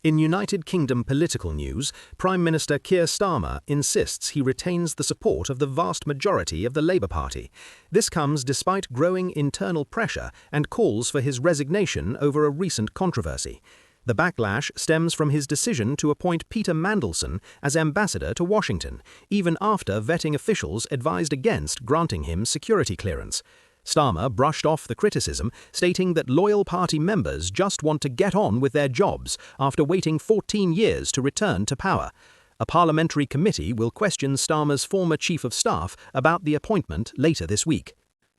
In United Kingdom political news, Prime Minister Keir Starmer insists he retains the support of the vast majority of the Labour Party. This comes despite growing internal pressure and calls for his resignation over a recent controversy. The backlash stems from his decision to appoint Peter Mandelson as ambassador to Washington, even after vetting officials advised against granting him security clearance. Starmer brushed off the criticism, stating that loyal party members just want to get on with their jobs after waiting 14 years to return to power. A parliamentary committee will question Starmer's former chief of staff about the appointment later this week.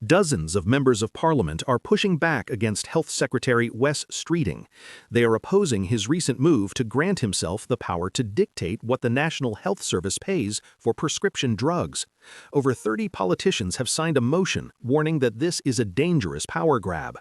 Dozens of members of parliament are pushing back against Health Secretary Wes Streeting. They are opposing his recent move to grant himself the power to dictate what the National Health Service pays for prescription drugs. Over 30 politicians have signed a motion warning that this is a dangerous power grab.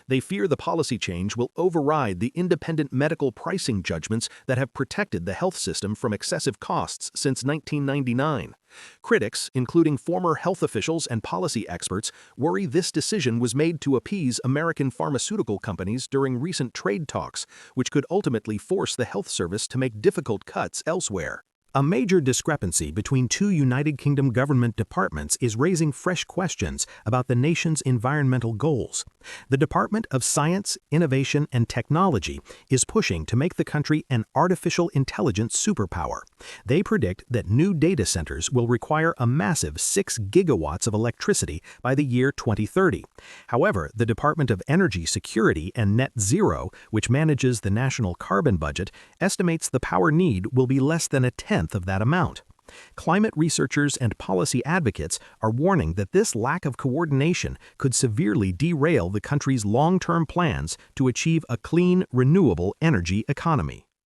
They fear the policy change will override the independent medical pricing judgments that have protected the health system from excessive costs since 1999. Critics, including former health officials and policy experts, worry this decision was made to appease American pharmaceutical companies during recent trade talks, which could ultimately force the health service to make difficult cuts elsewhere. A major discrepancy between two United Kingdom government departments is raising fresh questions about the nation's environmental goals. The Department of Science, Innovation and Technology is pushing to make the country an artificial intelligence superpower. They predict that new data centers will require a massive 6 gigawatts of electricity by the year 2030. However, the Department of Energy Security and Net Zero, which manages the national carbon budget, estimates the power need will be less than a tenth of that amount. Climate researchers and policy advocates are warning that this lack of coordination could severely derail the country's long-term plans to achieve a clean, renewable energy economy.